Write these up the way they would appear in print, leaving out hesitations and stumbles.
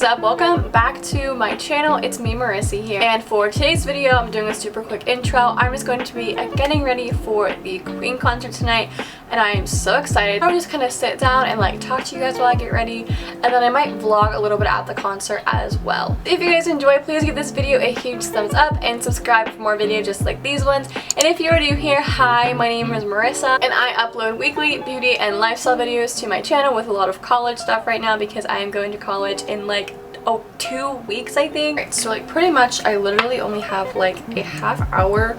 is up? Welcome back to my channel. It's me, Marisa here, and for today's video I'm doing a super quick intro. I'm just going to be getting ready for the Queen concert tonight, and I am so excited. I'll just kind of sit down and like talk to you guys while I get ready, and then I might vlog a little bit at the concert as well. If you guys enjoy, please give this video a huge thumbs up and subscribe for more videos just like these ones. And if you're new here, hi, my name is Marisa, and I upload weekly beauty and lifestyle videos to my channel with a lot of college stuff right now because I am going to college in like 2 weeks, I think. Right, so like pretty much I literally only have like a half hour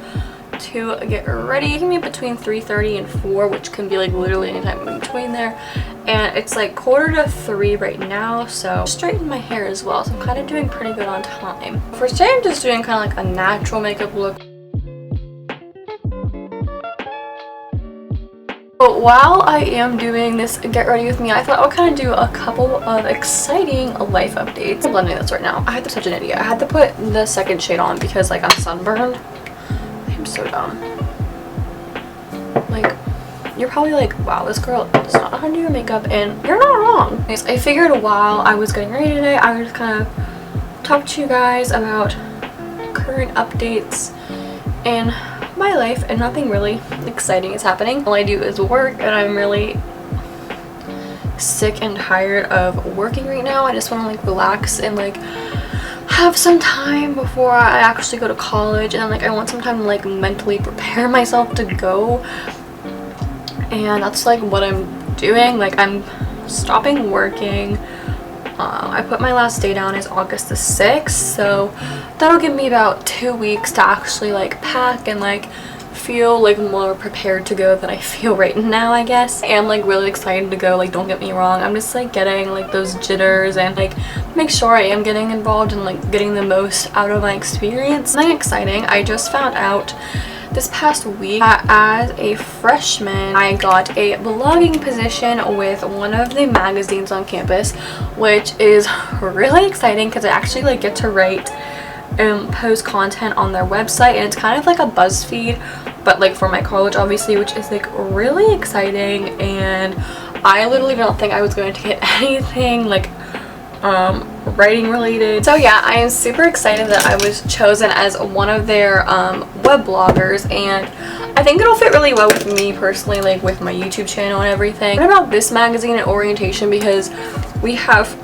to get ready. Give me between 3:30 and 4, which can be like literally anytime in between there, and it's like 2:45 right now, so straighten my hair as well, so I'm kind of doing pretty good on time. For today I'm just doing kind of like a natural makeup look. But while I am doing this get ready with me, I thought I would kind of do a couple of exciting life updates. I'm blending this right now. I had to such an idiot. I had to put the second shade on because like I'm sunburned. I'm so dumb. Like, you're probably like, wow, this girl does not know how to do her makeup, and you're not wrong. Anyways, I figured while I was getting ready today, I would just kind of talk to you guys about current updates and my life, and nothing really exciting is happening. All I do is work, and I'm really sick and tired of working right now. I just want to like relax and like have some time before I actually go to college, and like I want some time to like mentally prepare myself to go, and that's like what I'm doing. Like I'm stopping working. I put my last day down as August the 6th, so that'll give me about 2 weeks to actually like pack and like feel like more prepared to go than I feel right now, I guess. I am like really excited to go, like don't get me wrong. I'm just like getting like those jitters and like make sure I am getting involved and like getting the most out of my experience. Something exciting, I just found out this past week that as a freshman I got a blogging position with one of the magazines on campus, which is really exciting because I actually like get to write and post content on their website, and it's kind of like a BuzzFeed but like for my college obviously, which is like really exciting. And I literally don't think I was going to get anything like writing related. So yeah, I am super excited that I was chosen as one of their web bloggers, and I think it'll fit really well with me personally, like with my YouTube channel and everything. What about this magazine and orientation, because we have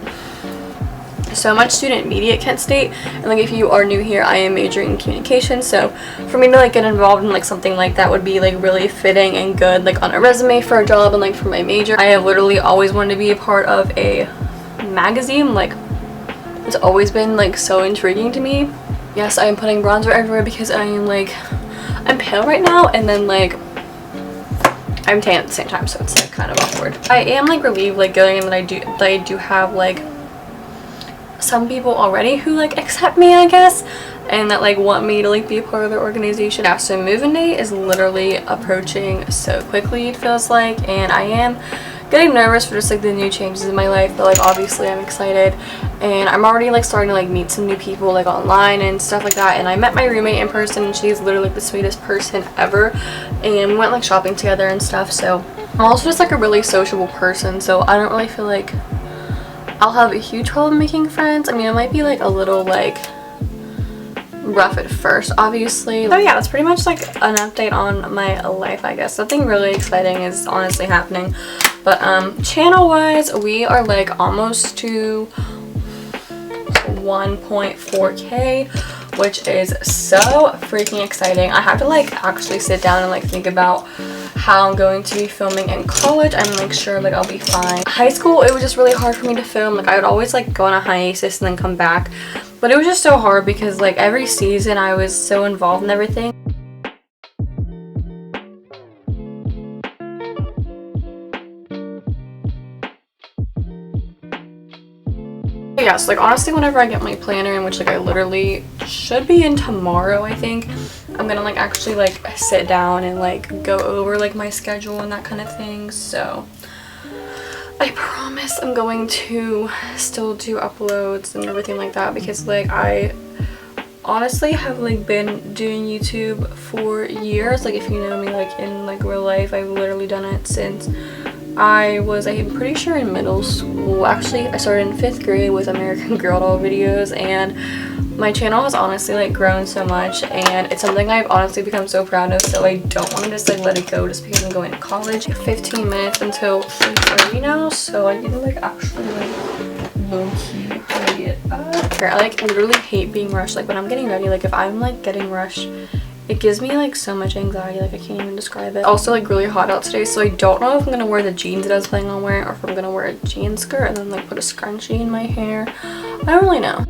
so much student media at Kent State, and like if you are new here, I am majoring in communication, so for me to like get involved in like something like that would be like really fitting and good like on a resume for a job and like for my major. I have literally always wanted to be a part of a magazine. Like it's always been like so intriguing to me. Yes, I am putting bronzer everywhere because I am like, I'm pale right now, and then like I'm tan at the same time, so it's like kind of awkward. I am like relieved like going in that I do have like some people already who like accept me, I guess, and that like want me to like be a part of their organization. Yeah, so move-in day is literally approaching so quickly, it feels like, and I am getting nervous for just like the new changes in my life, but like obviously I'm excited, and I'm already like starting to like meet some new people like online and stuff like that. And I met my roommate in person, and she's literally like the sweetest person ever, and we went like shopping together and stuff. So I'm also just like a really sociable person, so I don't really feel like I'll have a huge problem making friends. I mean, it might be like a little like rough at first, obviously. So yeah, that's pretty much like an update on my life, I guess. Nothing really exciting is honestly happening, but channel wise we are like almost to 1.4k, which is so freaking exciting. I have to like actually sit down and like think about how I'm going to be filming in college and make sure like I'll be fine. High school, it was just really hard for me to film. Like I would always like go on a hiatus and then come back, but it was just so hard because like every season I was so involved in everything. Yeah, so like honestly whenever I get my planner, in which like I literally should be in tomorrow, I think I'm gonna like actually like sit down and like go over like my schedule and that kind of thing. So I promise I'm going to still do uploads and everything like that, because like I honestly have like been doing YouTube for years. Like if you know me like in like real life, I've literally done it since I was, I'm pretty sure, in middle school. Actually, I started in 5th grade with American Girl doll videos, and my channel has honestly like grown so much, and it's something I've honestly become so proud of, so I don't want to just like let it go just because I'm going to college. 15 minutes until 3:30 now, so I need to like actually like low-key hurry it up. I like literally hate being rushed. Like when I'm getting ready, like if I'm like getting rushed, it gives me like so much anxiety, like I can't even describe it. Also like really hot out today, so I don't know if I'm gonna wear the jeans that I was planning on wearing, or if I'm gonna wear a jean skirt and then like put a scrunchie in my hair. I don't really know.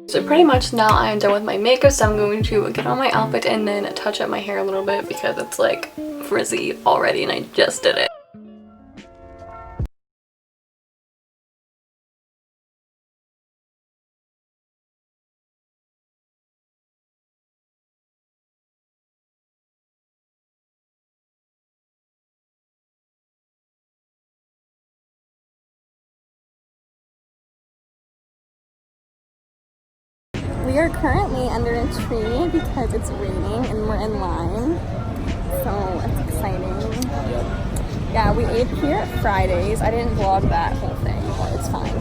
So pretty much now I am done with my makeup, so I'm going to get on my outfit and then touch up my hair a little bit because it's like frizzy already and I just did it. We are currently under a tree because it's raining and we're in line, so it's exciting. Yeah, we ate here at Fridays. I didn't vlog that whole thing, but it's fine.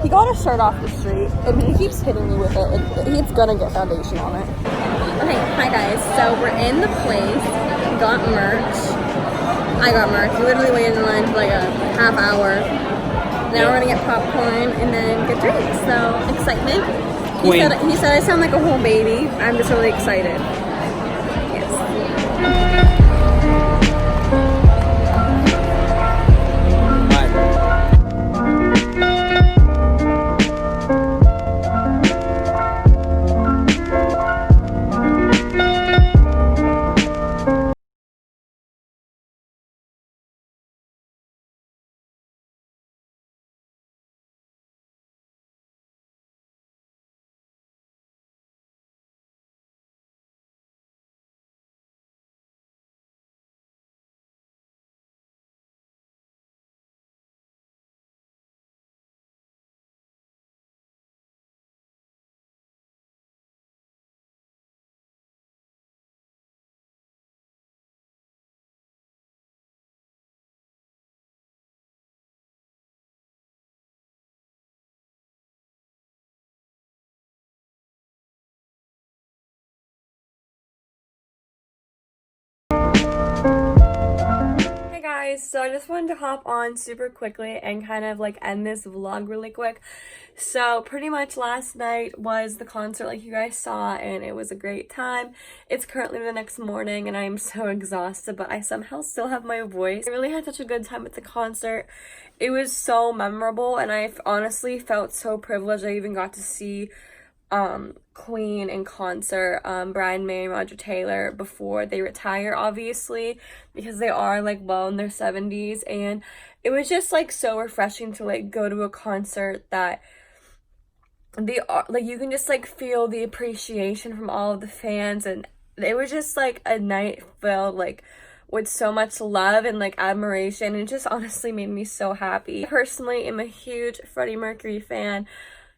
He got a shirt off the street and he keeps hitting me with it. It's gonna get foundation on it. Okay, hi guys. So we're in the place. We got merch. I got merch. We literally waited in line for like a half hour. Now we're gonna get popcorn and then get drinks. So excitement. He said I sound like a whole baby. I'm just really excited. Guys, so I just wanted to hop on super quickly and kind of like end this vlog really quick. So pretty much last night was the concert like you guys saw, and it was a great time. It's currently the next morning and I'm so exhausted, but I somehow still have my voice. I really had such a good time at the concert. It was so memorable and I honestly felt so privileged. I even got to see Queen in concert, Brian May and Roger Taylor, before they retire, obviously, because they are like well in their 70s, and it was just like so refreshing to like go to a concert that they are like, you can just like feel the appreciation from all of the fans, and it was just like a night filled like with so much love and like admiration. It just honestly made me so happy. I personally am a huge Freddie Mercury fan.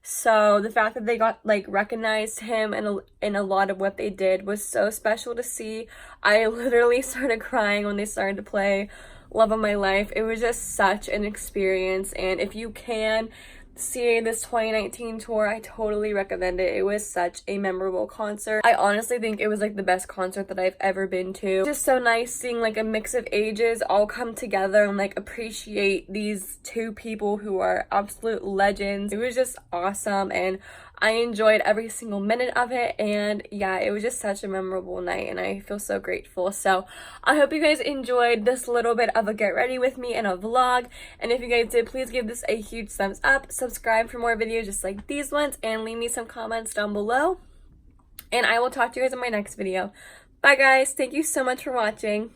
So the fact that they got like recognized him in a lot of what they did was so special to see. I literally started crying when they started to play Love of My Life. It was just such an experience, and if you can see this 2019 tour, I totally recommend it. It was such a memorable concert. I honestly think it was like the best concert that I've ever been to. Just so nice seeing like a mix of ages all come together and like appreciate these two people who are absolute legends. It was just awesome and I enjoyed every single minute of it, and yeah, it was just such a memorable night and I feel so grateful. So I hope you guys enjoyed this little bit of a get ready with me and a vlog, and if you guys did, please give this a huge thumbs up, subscribe for more videos just like these ones, and leave me some comments down below, and I will talk to you guys in my next video. Bye guys, thank you so much for watching.